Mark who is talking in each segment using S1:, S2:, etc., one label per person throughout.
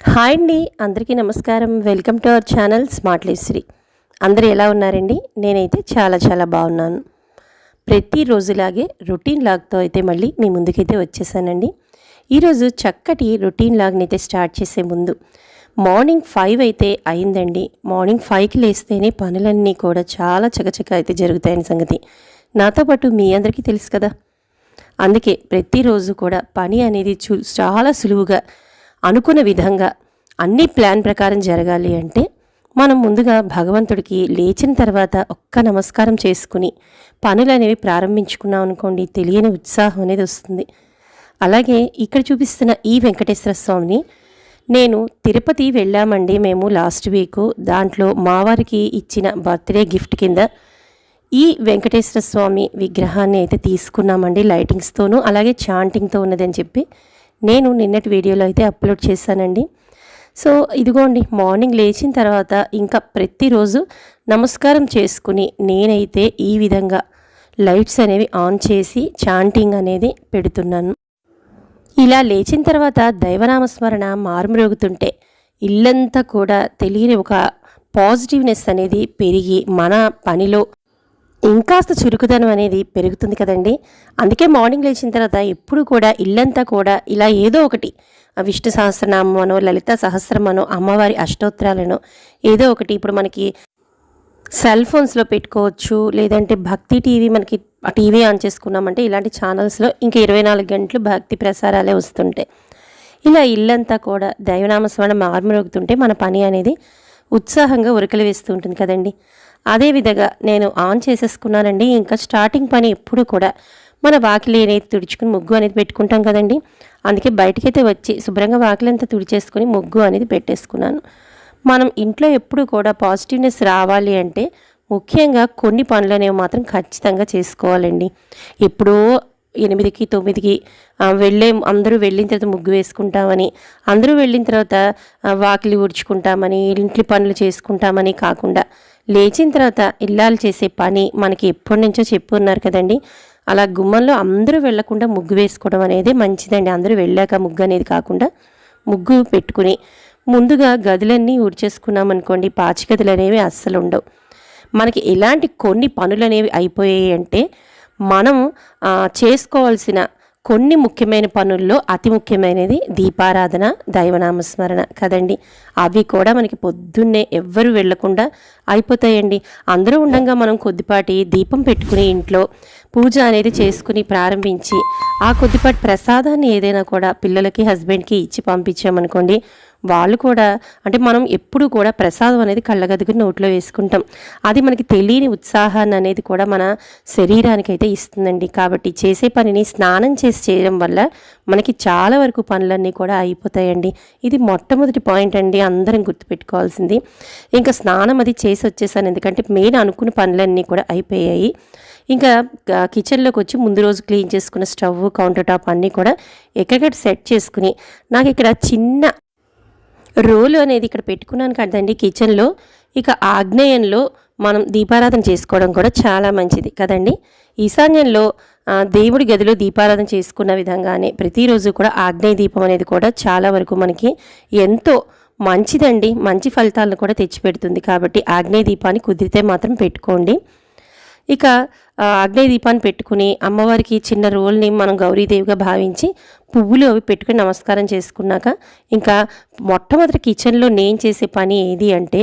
S1: Hi అండి, అందరికీ నమస్కారం. Welcome to our channel smart life Shree. అందరూ ఎలా ఉన్నారండి? నేనైతే చాలా చాలా బాగున్నాను. ప్రతిరోజులాగే రొటీన్ లాగ్తో అయితే మళ్ళీ మీ ముందుకైతే వచ్చేసానండి. ఈరోజు చక్కటి రొటీన్ లాగ్ని అయితే స్టార్ట్ చేసే ముందు మార్నింగ్ 5 అయితే అయిందండి. మార్నింగ్ 5కి లేస్తేనే పనులన్నీ కూడా చాలా చకచక అయితే జరుగుతాయని సంగతి నాతో పాటు మీ అందరికీ తెలుసు కదా. అందుకే ప్రతిరోజు కూడా పని అనేది చాలా సులువుగా అనుకున్న విధంగా అన్ని ప్లాన్ ప్రకారం జరగాలి అంటే మనం ముందుగా భగవంతుడికి లేచిన తర్వాత ఒక్క నమస్కారం చేసుకుని పనులు అనేవి ప్రారంభించుకున్నాం అనుకోండి, తెలియని ఉత్సాహం అనేది వస్తుంది. అలాగే ఇక్కడ చూపిస్తున్న ఈ వెంకటేశ్వర స్వామిని నేను తిరుపతి వెళ్ళామండి మేము లాస్ట్ వీకు. దాంట్లో మా వారికి ఇచ్చిన బర్త్డే గిఫ్ట్ కింద ఈ వెంకటేశ్వర స్వామి విగ్రహాన్ని అయితే తీసుకున్నామండి, లైటింగ్స్తోనూ అలాగే చాంటింగ్తో ఉన్నదని చెప్పి నేను నిన్నటి వీడియోలో అయితే అప్లోడ్ చేశానండి. సో ఇదిగోండి, మార్నింగ్ లేచిన తర్వాత ఇంకా ప్రతిరోజు నమస్కారం చేసుకుని నేనైతే ఈ విధంగా లైట్స్ అనేవి ఆన్ చేసి చాంటింగ్ అనేది పెడుతున్నాను. ఇలా లేచిన తర్వాత దైవనామస్మరణ మారుమ్రోగుతుంటే ఇల్లంతా కూడా తెలియని ఒక పాజిటివ్నెస్ అనేది పెరిగి మన పనిలో ఇంకాస్త చురుకుదనం అనేది పెరుగుతుంది కదండి. అందుకే మార్నింగ్ లేచిన తర్వాత ఎప్పుడు కూడా ఇల్లంతా కూడా ఇలా ఏదో ఒకటి విష్ణు సహస్రనామనో లలిత సహస్రమనో అమ్మవారి అష్టోత్తరాలను ఏదో ఒకటి ఇప్పుడు మనకి సెల్ ఫోన్స్లో పెట్టుకోవచ్చు, లేదంటే భక్తి టీవీ మనకి టీవీ ఆన్ చేసుకున్నామంటే ఇలాంటి ఛానల్స్లో ఇంకా 24 గంటలు భక్తి ప్రసారాలే వస్తుంటాయి. ఇలా ఇల్లంతా కూడా దైవనామస్మరణ మార్మరుగుతుంటే మన పని అనేది ఉత్సాహంగా ఉరకలు వేస్తూ ఉంటుంది కదండి. అదేవిధంగా నేను ఆన్ చేసేసుకున్నానండి. ఇంకా స్టార్టింగ్ పని ఎప్పుడు కూడా మన వాకిలి అనేది తుడుచుకుని ముగ్గు అనేది పెట్టుకుంటాం కదండి. అందుకే బయటకైతే వచ్చి శుభ్రంగా వాకిలి అంతా తుడిచేసుకుని ముగ్గు అనేది పెట్టేసుకున్నాను. మనం ఇంట్లో ఎప్పుడు కూడా పాజిటివ్నెస్ రావాలి అంటే ముఖ్యంగా కొన్ని పనులు అనేవి మాత్రం ఖచ్చితంగా చేసుకోవాలండి. ఎప్పుడో 8కి 9కి అందరూ వెళ్ళిన తర్వాత ముగ్గు వేసుకుంటామని, అందరూ వెళ్ళిన తర్వాత వాకిలి ఊడ్చుకుంటామని, ఇంట్లో పనులు చేసుకుంటామని కాకుండా లేచిన తర్వాత ఇల్లాలు చేసే పని మనకి ఎప్పటి నుంచో చెప్పున్నారు కదండి. అలా గుమ్మంలో అందరూ వెళ్లకుండా ముగ్గు వేసుకోవడం అనేది మంచిదండి. అందరూ వెళ్ళాక ముగ్గు అనేది కాకుండా ముగ్గు పెట్టుకుని ముందుగా గదులన్నీ ఊడ్చేసుకున్నామనుకోండి, పాచి గదులు అనేవి అస్సలు ఉండవు. మనకి ఎలాంటి కొన్ని పనులు అనేవి అయిపోయాయి అంటే మనం చేసుకోవాల్సిన కొన్ని ముఖ్యమైన పనుల్లో అతి ముఖ్యమైనది దీపారాధన, దైవనామస్మరణ కదండి. అవి కూడా మనకి పొద్దున్నే ఎవ్వరు వెళ్లకుండా అయిపోతాయండి. అందరూ ఉండగా మనం కొద్దిపాటి దీపం పెట్టుకుని ఇంట్లో పూజ అనేది చేసుకుని ప్రారంభించి ఆ కొద్దిపాటి ప్రసాదాన్ని ఏదైనా కూడా పిల్లలకి హస్బెండ్కి ఇచ్చి పంపించామనుకోండి, వాళ్ళు కూడా అంటే మనం ఎప్పుడు కూడా ప్రసాదం అనేది కళ్ళగదుకుని నోట్లో వేసుకుంటాం. అది మనకి తెలియని ఉత్సాహాన్ని అనేది కూడా మన శరీరానికి అయితే ఇస్తుందండి. కాబట్టి చేసే పనిని స్నానం చేసి చేయడం వల్ల మనకి చాలా వరకు పనులన్నీ కూడా అయిపోతాయండి. ఇది మొట్టమొదటి పాయింట్ అండి, అందరం గుర్తుపెట్టుకోవాల్సింది. ఇంకా స్నానం అది చేసి వచ్చేసాను, ఎందుకంటే మెయిన్ అనుకున్న పనులన్నీ కూడా అయిపోయాయి. ఇంకా కిచెన్లోకి వచ్చి ముందు రోజు క్లీన్ చేసుకున్న స్టవ్, కౌంటర్ టాప్ అన్నీ కూడా ఎక్కడెక్కడ సెట్ చేసుకుని నాకు ఇక్కడ చిన్న రోలు అనేది ఇక్కడ పెట్టుకున్నాను కదండి కిచెన్లో. ఇక ఆగ్నేయంలో మనం దీపారాధన చేసుకోవడం కూడా చాలా మంచిది కదండి. ఈశాన్యంలో దేవుడి గదిలో దీపారాధన చేసుకున్న విధంగానే ప్రతిరోజు కూడా ఆగ్నేయ దీపం అనేది కూడా చాలా వరకు మనకి ఎంతో మంచిదండి, మంచి ఫలితాలను కూడా తెచ్చిపెడుతుంది. కాబట్టి ఆగ్నేయ దీపాన్ని కుదిరితే మాత్రం పెట్టుకోండి. ఇక ఆగ్నేయ దీపాన్ని పెట్టుకుని అమ్మవారికి చిన్న రోల్ని మనం గౌరీదేవిగా భావించి పువ్వులు అవి పెట్టుకుని నమస్కారం చేసుకున్నాక ఇంకా మొట్టమొదటి కిచెన్లో నేను చేసే పని ఏది అంటే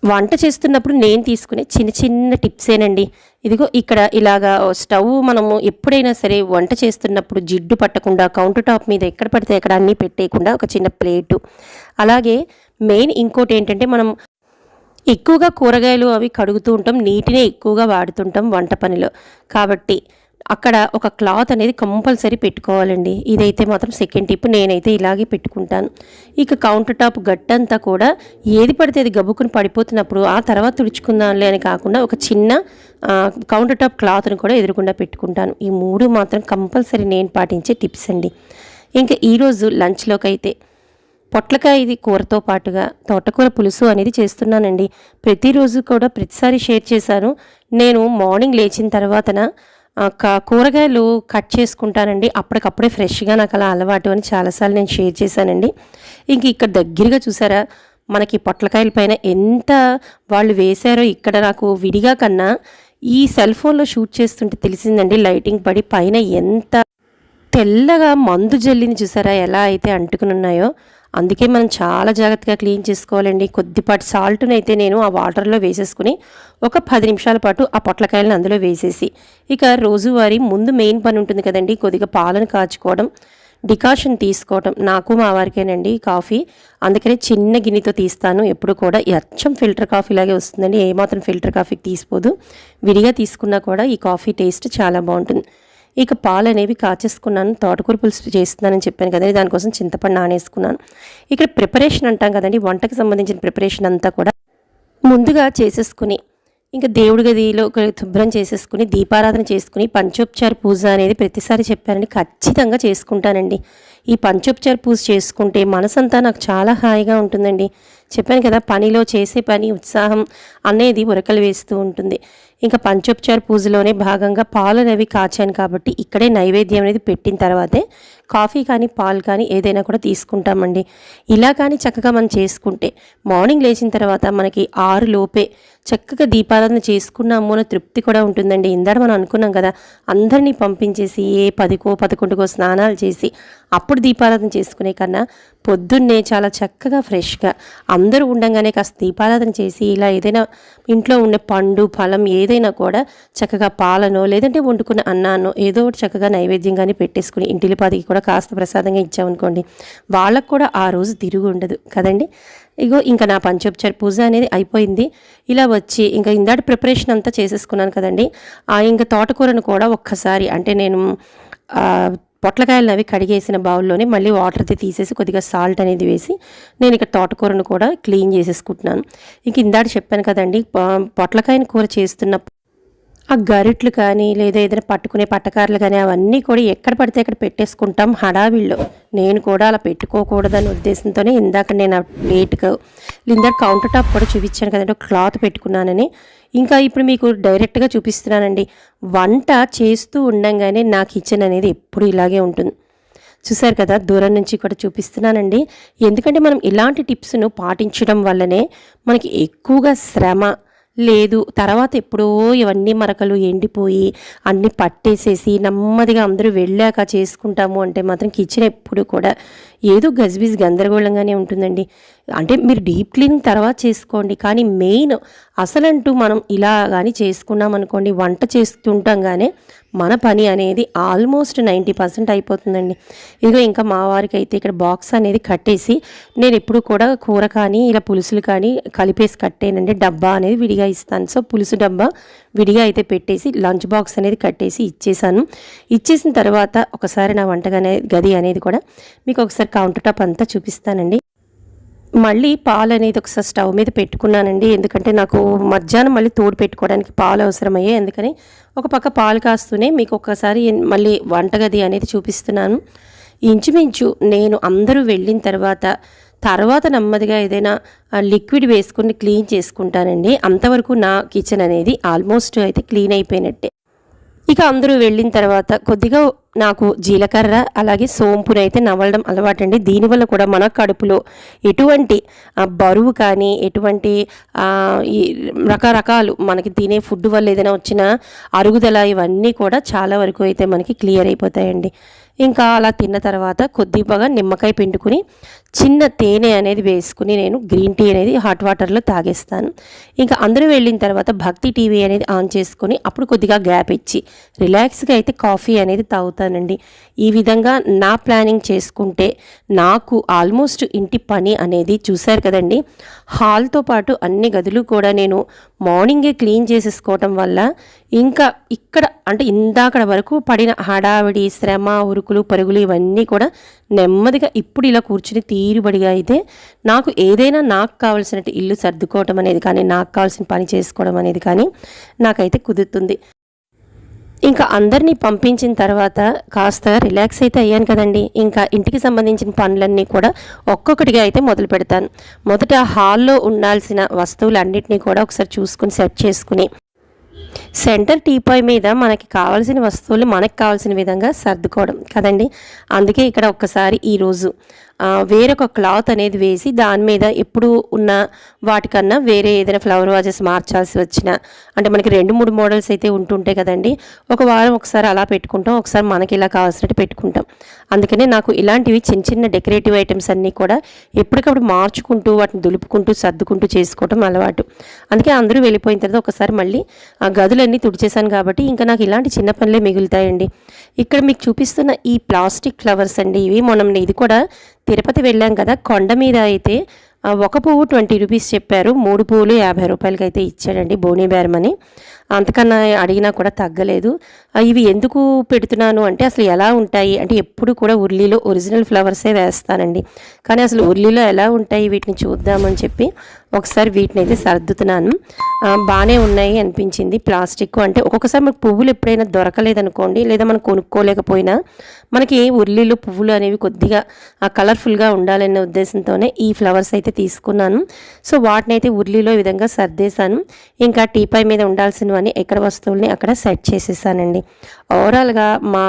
S1: వంట చేస్తున్నప్పుడు నేను తీసుకునే చిన్న చిన్న టిప్సేనండి. ఇదిగో ఇక్కడ ఇలాగా స్టవ్ మనము ఎప్పుడైనా సరే వంట చేస్తున్నప్పుడు జిడ్డు పట్టకుండా కౌంటర్ టాప్ మీద ఎక్కడ పడితే అక్కడ అన్నీ పెట్టేయకుండా ఒక చిన్న ప్లేటు. అలాగే మెయిన్ ఇంకోటి ఏంటంటే మనం ఎక్కువగా కూరగాయలు అవి కడుగుతూ ఉంటాం, నీటినే ఎక్కువగా వాడుతుంటాం వంట పనిలో. కాబట్టి అక్కడ ఒక క్లాత్ అనేది కంపల్సరీ పెట్టుకోవాలండి. ఇదైతే మాత్రం సెకండ్ టిప్, నేనైతే ఇలాగే పెట్టుకుంటాను. ఇక కౌంటర్ టాప్ గట్టంతా కూడా ఏది పడితే అది గబుక్కుని పడిపోతున్నప్పుడు ఆ తర్వాత తుడుచుకుందాంలే అని కాకుండా ఒక చిన్న కౌంటర్ టాప్ క్లాత్ను కూడా ఎదురుకుండా పెట్టుకుంటాను. ఈ 3 మాత్రం కంపల్సరీ నేను పాటించే టిప్స్ అండి. ఇంకా ఈరోజు లంచ్లోకి అయితే పొట్లకాయ ఇది కూరతో పాటుగా తోటకూర పులుసు అనేది చేస్తున్నానండి. ప్రతిరోజు కూడా ప్రతిసారి షేర్ చేశాను. నేను మార్నింగ్ లేచిన తర్వాతన కూరగాయలు కట్ చేసుకుంటానండి. అప్పటికప్పుడే ఫ్రెష్‌గా నాకు అలా అలవాటు అని చాలాసార్లు నేను షేర్ చేశానండి. ఇంక ఇక్కడ దగ్గరగా చూసారా మనకి పొట్లకాయల పైన ఎంత వాళ్ళు వేశారో ఇక్కడ నాకు విడిగా కన్నా ఈ సెల్ ఫోన్‌లో షూట్ చేస్తుంటే తెలిసిందండి లైటింగ్ పడి పైన ఎంత తెల్లగా మందు జల్లింది చూసారా ఎలా అయితే అంటుకునున్నాయో. అందుకే మనం చాలా జాగ్రత్తగా క్లీన్ చేసుకోవాలండి. కొద్దిపాటి సాల్ట్‌నైతే నేను ఆ వాటర్‌లో వేసేసుకుని ఒక 10 నిమిషాల పాటు ఆ పొట్లకాయలను అందులో వేసేసి ఇక రోజువారీ ముందు మెయిన్ పని ఉంటుంది కదండీ, కొద్దిగా పాలను కాచుకోవడం, డికాషన్ తీసుకోవటం. నాకు మా వారికేనండి కాఫీ. అందుకనే చిన్న గిన్నెతో తీస్తాను ఎప్పుడు కూడా. అచ్చం ఫిల్టర్ కాఫీ లాగే వస్తుందండి. ఏమాత్రం ఫిల్టర్ కాఫీకి తీసిపోదు. విడిగా తీసుకున్నా కూడా ఈ కాఫీ టేస్ట్ చాలా బాగుంటుంది. ఇక పాలు అనేవి కాచేసుకున్నాను. తోటకూర పులుసు చేస్తున్నానని చెప్పాను కదండి, దానికోసం చింతపండు నానేసుకున్నాను. ఇక్కడ ప్రిపరేషన్ అంటాం కదండి, వంటకు సంబంధించిన ప్రిపరేషన్ అంతా కూడా ముందుగా చేసేసుకుని ఇంకా దేవుడి గదిలో శుభ్రం చేసేసుకుని దీపారాధన చేసుకుని పంచోపచార పూజ అనేది ప్రతిసారి చెప్పారండి, ఖచ్చితంగా చేసుకుంటానండి. ఈ పంచోపచార పూజ చేసుకుంటే మనసంతా నాకు చాలా హాయిగా ఉంటుందండి. చెప్పాను కదా, పనిలో చేసే పని ఉత్సాహం అనేది ఉరకలు వేస్తూ ఉంటుంది. ఇంకా పంచోపచార పూజలోనే భాగంగా పాలు అనేవి కాచాను కాబట్టి ఇక్కడే నైవేద్యం అనేది పెట్టిన తర్వాతే కాఫీ కానీ పాలు కానీ ఏదైనా కూడా తీసుకుంటామండి. ఇలా కానీ చక్కగా మనం చేసుకుంటే మార్నింగ్ లేచిన తర్వాత మనకి 6 లోపే చక్కగా దీపారాధన చేసుకున్నాము అన్న తృప్తి కూడా ఉంటుందండి. ఇందాక మనం అనుకున్నాం కదా, అందరినీ పంపించేసి 10కో 11కో స్నానాలు చేసి అప్పుడు దీపారాధన చేసుకునే కన్నా పొద్దున్నే చాలా చక్కగా ఫ్రెష్గా అందరూ ఉండగానే కాస్త దీపారాధన చేసి ఇలా ఏదైనా ఇంట్లో ఉండే పండు ఫలం ఏదైనా కూడా చక్కగా పాలనో లేదంటే వండుకున్న అన్నానో ఏదో ఒకటి చక్కగా నైవేద్యంగానే పెట్టేసుకుని ఇంటిలిపాదికి కూడా కాస్త ప్రసాదంగా ఇచ్చామనుకోండి, వాళ్ళకు కూడా ఆ రోజు తిరుగు ఉండదు కదండి. ఇగో ఇంకా నా పంచోపచార పూజ అనేది అయిపోయింది. ఇలా వచ్చి ఇంకా ఇందాటి ప్రిపరేషన్ అంతా చేసేసుకున్నాను కదండి. ఇంకా తోటకూరను కూడా ఒక్కసారి అంటే నేను పొట్లకాయలను అవి కడిగేసిన బౌల్లోనే మళ్ళీ వాటర్తో తీసేసి కొద్దిగా సాల్ట్ అనేది వేసి నేను ఇక్కడ తోటకూరను కూడా క్లీన్ చేసేసుకుంటున్నాను. ఇంక ఇందాక చెప్పాను కదండి, పొట్లకాయని కూర చేస్తున్నప్పుడు ఆ గరిట్లు కానీ లేదా ఏదైనా పట్టుకునే పట్టకారులు కానీ అవన్నీ కూడా ఎక్కడ పడితే అక్కడ పెట్టేసుకుంటాం హడావిల్లో. నేను కూడా అలా పెట్టుకోకూడదనే ఉద్దేశంతోనే ఇందాక నేను లేట్గా ఇందాక కౌంటర్ టాప్ కూడా చూపించాను కదండి, ఒక క్లాత్ పెట్టుకున్నానని. ఇంకా ఇప్పుడు మీకు డైరెక్ట్గా చూపిస్తున్నానండి. వంట చేస్తూ ఉండంగానే నా కిచెన్ అనేది ఎప్పుడు ఇలాగే ఉంటుంది. చూసారు కదా, దూరం నుంచి కూడా చూపిస్తున్నానండి. ఎందుకంటే మనం ఇలాంటి టిప్స్ను పాటించడం వల్లనే మనకి ఎక్కువగా శ్రమ లేదు. తర్వాత ఎప్పుడో ఇవన్నీ మరకలు ఎండిపోయి అన్నీ పట్టేసేసి నెమ్మదిగా అందరూ వెళ్ళాక చేసుకుంటాము అంటే మాత్రం కిచెన్ ఎప్పుడు కూడా ఏదో గజిబిజ్ గందరగోళంగానే ఉంటుందండి. అంటే మీరు డీప్ క్లీనింగ్ తర్వాత చేసుకోండి, కానీ మెయిన్ అసలంటూ మనం ఇలా కానీ చేసుకున్నాం అనుకోండి, వంట చేస్తుండగానే మన పని అనేది ఆల్మోస్ట్ 90% అయిపోతుందండి. ఇదిగో ఇంకా మా వారికి అయితే ఇక్కడ బాక్స్ అనేది కట్టేసి నేను ఎప్పుడు కూడా కూర కానీ ఇలా పులుసులు కానీ కలిపేసి కట్టేనండి. డబ్బా అనేది విడిగా ఇస్తాను. సో పులుసు డబ్బా విడిగా అయితే పెట్టేసి లంచ్ బాక్స్ అనేది కట్టేసి ఇచ్చేసాను. ఇచ్చేసిన తర్వాత ఒకసారి నా గది అనేది కూడా మీకు ఒకసారి కౌంటర్ టాప్ అంతా చూపిస్తానండి. మళ్ళీ పాలు అనేది ఒకసారి స్టవ్ మీద పెట్టుకున్నానండి. ఎందుకంటే నాకు మధ్యాహ్నం మళ్ళీ తోడు పెట్టుకోవడానికి పాలు అవసరమయ్యాయి. అందుకని ఒక పక్క పాలు కాస్తూనే మీకు ఒకసారి మళ్ళీ వంటగది అనేది చూపిస్తున్నాను. ఇంచుమించు నేను అందరూ వెళ్ళిన తర్వాత నెమ్మదిగా ఏదైనా లిక్విడ్ వేసుకుని క్లీన్ చేసుకుంటానండి. అంతవరకు నా కిచెన్ అనేది ఆల్మోస్ట్ అయితే క్లీన్ అయిపోయినట్టే. ఇక అందరూ వెళ్ళిన తర్వాత కొద్దిగా నాకు జీలకర్ర అలాగే సోంపునైతే నవ్వడం అలవాటండి. దీనివల్ల కూడా మన కడుపులో ఎటువంటి బరువు కానీ ఎటువంటి ఈ రకరకాలు మనకి తినే ఫుడ్ వల్ల ఏదైనా వచ్చిన అరుగుదల ఇవన్నీ కూడా చాలా వరకు అయితే మనకి క్లియర్ అయిపోతాయండి. ఇంకా అలా తిన్న తర్వాత కొద్దిగా నిమ్మకాయ పిండుకుని చిన్న తేనె అనేది వేసుకుని నేను గ్రీన్ టీ అనేది హాట్ వాటర్లో తాగేస్తాను. ఇంకా అందరూ వెళ్ళిన తర్వాత భక్తి టీవీ అనేది ఆన్ చేసుకొని అప్పుడు కొద్దిగా గ్యాప్ ఇచ్చి రిలాక్స్గా అయితే కాఫీ అనేది తాగుతానండి. ఈ విధంగా నా ప్లానింగ్ చేసుకుంటే నాకు ఆల్మోస్ట్ ఇంటి పని అనేది చూశారు కదండి, హాల్తో పాటు అన్ని గదులు కూడా నేను మార్నింగే క్లీన్ చేసేసుకోవటం వల్ల ఇంకా ఇక్కడ అంటే ఇందాకడ వరకు పడిన హడావిడి శ్రమ ఉరుకులు పరుగులు ఇవన్నీ కూడా నెమ్మదిగా ఇప్పుడు ఇలా కూర్చుని తీరుబడిగా అయితే నాకు ఏదైనా నాకు కావాల్సినట్టు ఇల్లు సర్దుకోవటం అనేది కానీ నాకు కావాల్సిన పని చేసుకోవడం అనేది కానీ నాకైతే కుదురుతుంది. ఇంకా అందరినీ పంపించిన తర్వాత కాస్త రిలాక్స్ అయితే అయ్యాను కదండి. ఇంకా ఇంటికి సంబంధించిన పనులన్నీ కూడా ఒక్కొక్కటిగా అయితే మొదలు పెడతాను. మొదట హాల్లో ఉండాల్సిన వస్తువులన్నింటినీ కూడా ఒకసారి చూసుకుని సెట్ చేసుకుని సెంటర్ టీపాయ్ మీద మనకి కావాల్సిన వస్తువులు మనకు కావాల్సిన విధంగా సర్దుకోవడం కదండి. అందుకే ఇక్కడ ఒక్కసారి ఈరోజు వేరొక క్లాత్ అనేది వేసి దాని మీద ఎప్పుడు ఉన్న వాటికన్నా వేరే ఏదైనా ఫ్లవర్ వాజెస్ మార్చాల్సి వచ్చినా, అంటే మనకి 2-3 మోడల్స్ అయితే ఉంటుంటాయి కదండి. ఒక వారం ఒకసారి అలా పెట్టుకుంటాం, ఒకసారి మనకి ఇలా కావాల్సినట్టు పెట్టుకుంటాం. అందుకనే నాకు ఇలాంటివి చిన్న చిన్న డెకరేటివ్ ఐటమ్స్ అన్నీ కూడా ఎప్పటికప్పుడు మార్చుకుంటూ వాటిని దులుపుకుంటూ సర్దుకుంటూ చేసుకోవటం అలవాటు. అందుకే అందరూ వెళ్ళిపోయిన తర్వాత ఒకసారి మళ్ళీ ఆ గదులన్నీ తుడిచేశాను కాబట్టి ఇంకా నాకు ఇలాంటి చిన్న పనులే మిగులుతాయండి. ఇక్కడ మీకు చూపిస్తున్న ఈ ప్లాస్టిక్ ఫ్లవర్స్ అండి, ఇవి మనం ఇది కూడా తిరుపతి వెళ్ళాం కదా, కొండ మీద అయితే ఒక పువ్వు 20 రూపీస్ చెప్పారు, 3 పువ్వులు 50 రూపాయలకి అయితే ఇచ్చాడండి బోనీ బేరం అని. అంతకన్నా అడిగినా కూడా తగ్గలేదు. ఇవి ఎందుకు పెడుతున్నాను అంటే అసలు ఎలా ఉంటాయి అంటే ఎప్పుడు కూడా ఉర్లీలో ఒరిజినల్ ఫ్లవర్సే వేస్తానండి, కానీ అసలు ఉర్లీలో ఎలా ఉంటాయి వీటిని చూద్దామని చెప్పి ఒకసారి వీటిని అయితే సర్దుతున్నాను. బాగానే ఉన్నాయి అనిపించింది. ప్లాస్టిక్ అంటే ఒక్కొక్కసారి మనకు పువ్వులు ఎప్పుడైనా దొరకలేదనుకోండి, లేదా మనం కొనుక్కోలేకపోయినా మనకి ఉర్లీలో పువ్వులు అనేవి కొద్దిగా కలర్ఫుల్గా ఉండాలనే ఉద్దేశంతోనే ఈ ఫ్లవర్స్ అయితే తీసుకున్నాను. సో వాటిని అయితే ఉర్లీలో ఈ విధంగా సర్దేశాను. ఇంకా టీపాయ్ మీద ఉండాల్సినవన్నీ ఎక్కడ వస్తువుల్ని అక్కడ సెట్ చేసేసానండి. ఓవరాల్గా మా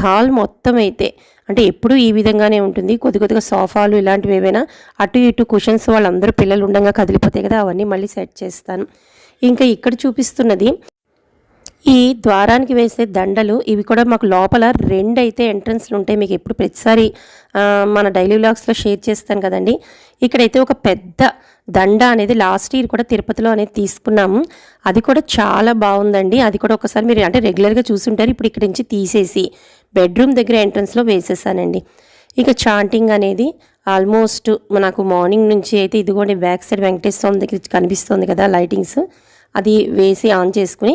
S1: హాల్ మొత్తం అయితే అంటే ఎప్పుడు ఈ విధంగానే ఉంటుంది. కొద్దిగా సోఫాలు ఇలాంటివి ఏవైనా అటు ఇటు కుషన్స్ వాళ్ళందరూ పిల్లలు ఉండగా కదిలిపోతాయి కదా, అవన్నీ మళ్ళీ సెట్ చేస్తాను. ఇంకా ఇక్కడ చూపిస్తున్నది ఈ ద్వారానికి వేసే దండలు. ఇవి కూడా మాకు లోపల 2 అయితే ఎంట్రన్స్లు ఉంటాయి. మీకు ఎప్పుడు ప్రతిసారి మన డైలీ వ్లాగ్స్లో షేర్ చేస్తాను కదండి. ఇక్కడైతే ఒక పెద్ద దండ అనేది లాస్ట్ ఇయర్ కూడా తిరుపతిలో అనేది తీసుకున్నాము. అది కూడా చాలా బాగుందండి. అది కూడా ఒకసారి మీరు అంటే రెగ్యులర్గా చూసుంటారు. ఇప్పుడు ఇక్కడి నుంచి తీసేసి బెడ్రూమ్ దగ్గర ఎంట్రన్స్లో వేసేసానండి. ఇక చాంటింగ్ అనేది ఆల్మోస్ట్ నాకు మార్నింగ్ నుంచి అయితే ఇదిగోండి బ్యాక్ సైడ్ వెంకటేశ్వర స్వామి దగ్గర కనిపిస్తుంది కదా లైటింగ్స్, అది వేసి ఆన్ చేసుకుని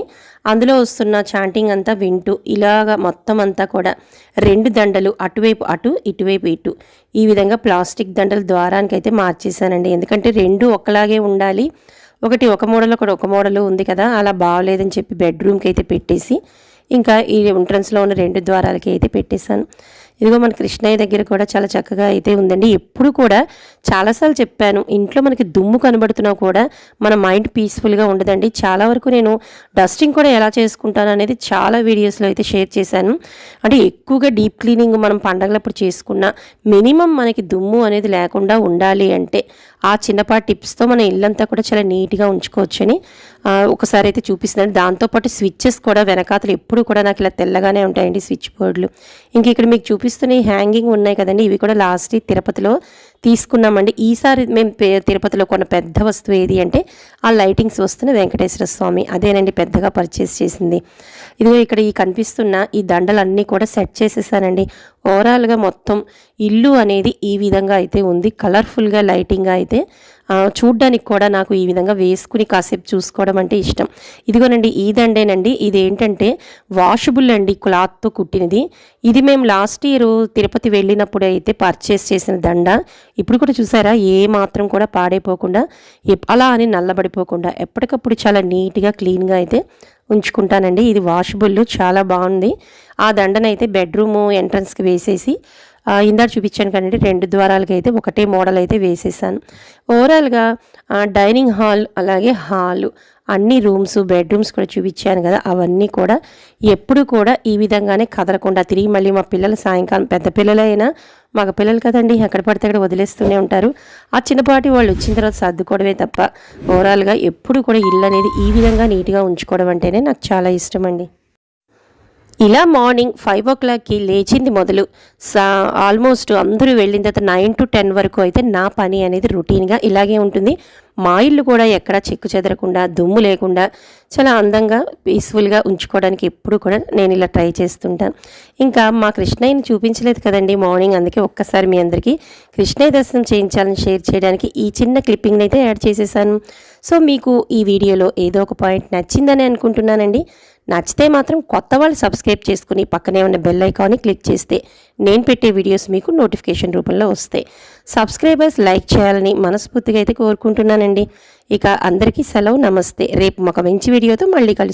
S1: అందులో వస్తున్న చాంటింగ్ అంతా వింటూ ఇలాగ మొత్తం అంతా కూడా 2 దండలు అటువైపు అటు ఇటువైపు ఇటు ఈ విధంగా ప్లాస్టిక్ దండలు ద్వారానికి అయితే మార్చేసానండి. ఎందుకంటే 2 ఒకలాగే ఉండాలి, ఒకటి ఒక మోడల్ ఒకటి ఒక మోడల్ ఉంది కదా, అలా బాగలేదని చెప్పి బెడ్రూమ్కి అయితే పెట్టేసి ఇంకా ఈ ఎంట్రన్స్లో ఉన్న 2 ద్వారాలకి అయితే పెట్టేశాను. ఇదిగో మన కృష్ణయ్య దగ్గర కూడా చాలా చక్కగా అయితే ఉందండి. ఎప్పుడు కూడా చాలాసార్లు చెప్పాను, ఇంట్లో మనకి దుమ్ము కనబడుతున్నా కూడా మన మైండ్ పీస్ఫుల్గా ఉండదండి. చాలా వరకు నేను డస్టింగ్ కూడా ఎలా చేసుకుంటాను అనేది చాలా వీడియోస్లో అయితే షేర్ చేశాను. అంటే ఎక్కువగా డీప్ క్లీనింగ్ మనం పండగలప్పుడు చేసుకున్న మినిమం మనకి దుమ్ము అనేది లేకుండా ఉండాలి అంటే ఆ చిన్నపాటి టిప్స్తో మన ఇల్లంతా కూడా చాలా నీట్గా ఉంచుకోవచ్చని ఒకసారి అయితే చూపిస్తున్నాను. దాంతోపాటు స్విచ్చెస్ కూడా వెనకాతలు ఎప్పుడు కూడా నాకు ఇలా తెల్లగానే ఉంటాయండి స్విచ్ బోర్డులు. ఇంక ఇక్కడ మీకు చూపిస్తున్న ఈ హ్యాంగింగ్ ఉన్నాయి కదండి, ఇవి కూడా లాస్ట్ తిరుపతిలో తీసుకున్నామండి. ఈసారి మేము తిరుపతిలో కొన్న పెద్ద వస్తువు ఏది అంటే ఆ లైటింగ్స్ వస్తున్న వెంకటేశ్వర స్వామి, అదేనండి పెద్దగా పర్చేస్ చేసింది. ఇదిగో ఇక్కడ ఈ కనిపిస్తున్న ఈ దండలన్నీ కూడా సెట్ చేసేసానండి. ఓవరాల్గా మొత్తం ఇల్లు అనేది ఈ విధంగా అయితే ఉంది. కలర్ఫుల్గా లైటింగ్గా అయితే చూడ్డానికి కూడా నాకు ఈ విధంగా వేసుకుని కాసేపు చూసుకోవడం అంటే ఇష్టం. ఇదిగోనండి ఈ దండేనండి, ఇది ఏంటంటే వాషబుల్ అండి, క్లాత్తో కుట్టినది. ఇది మేము లాస్ట్ ఇయర్ తిరుపతి వెళ్ళినప్పుడు అయితే పర్చేస్ చేసిన దండ. ఇప్పుడు కూడా చూసారా ఏ మాత్రం కూడా పాడైపోకుండా అలా అని నల్లబడిపోకుండా ఎప్పటికప్పుడు చాలా నీట్గా క్లీన్గా అయితే ఉంచుకుంటానండి. ఇది వాషబుల్ చాలా బాగుంది. ఆ దండనైతే బెడ్రూమ్ ఎంట్రన్స్కి వేసేసి ఇందాక చూపించాను కదండి 2 ద్వారాలకి అయితే ఒకటే మోడల్ అయితే వేసేసాను. ఓవరాల్గా డైనింగ్ హాల్ అలాగే హాలు అన్ని రూమ్స్ బెడ్రూమ్స్ కూడా చూపించాను కదా, అవన్నీ కూడా ఎప్పుడు కూడా ఈ విధంగానే కదలకుండా తిరిగి మళ్ళీ మా పిల్లలు సాయంకాలం పెద్ద పిల్లలైనా మగ పిల్లలు కదండి ఎక్కడ పడితే అక్కడ వదిలేస్తూనే ఉంటారు. ఆ చిన్నపాటి వాళ్ళు వచ్చిన తర్వాత సర్దుకోవడమే తప్ప ఓవరాల్గా ఎప్పుడు కూడా ఇల్లు అనేది ఈ విధంగా నీట్గా ఉంచుకోవడం అంటేనే నాకు చాలా ఇష్టం అండి. ఇలా మార్నింగ్ 5 o'clockకి లేచింది మొదలు ఆల్మోస్ట్ అందరూ వెళ్ళిన తర్వాత 9 to 10 వరకు అయితే నా పని అనేది రొటీన్గా ఇలాగే ఉంటుంది. మా ఇల్లు కూడా ఎక్కడా చెక్కు చెదరకుండా దుమ్ము లేకుండా చాలా అందంగా పీస్ఫుల్గా ఉంచుకోవడానికి ఎప్పుడు కూడా నేను ఇలా ట్రై చేస్తుంటాను. ఇంకా మా కృష్ణయ్యని చూపించలేదు కదండి మార్నింగ్, అందుకే ఒక్కసారి మీ అందరికీ కృష్ణయ్య దర్శనం చేయించాలని షేర్ చేయడానికి ఈ చిన్న క్లిప్పింగ్ని అయితే యాడ్ చేసేసాను. సో మీకు ఈ వీడియోలో ఏదో ఒక పాయింట్ నచ్చిందని అనుకుంటున్నానండి. నచ్చితే మాత్రం కొత్త వాళ్ళు సబ్స్క్రైబ్ చేసుకుని పక్కనే ఉన్న బెల్ ఐకాన్ని క్లిక్ చేస్తే నేను పెట్టే వీడియోస్ మీకు నోటిఫికేషన్ రూపంలో వస్తాయి. సబ్స్క్రైబర్స్ లైక్ చేయాలని మనస్ఫూర్తిగా అయితే కోరుకుంటున్నానండి. ఇక అందరికీ సెలవు, నమస్తే. రేపు ఒక మంచి వీడియోతో మళ్ళీ కలుస్తాను.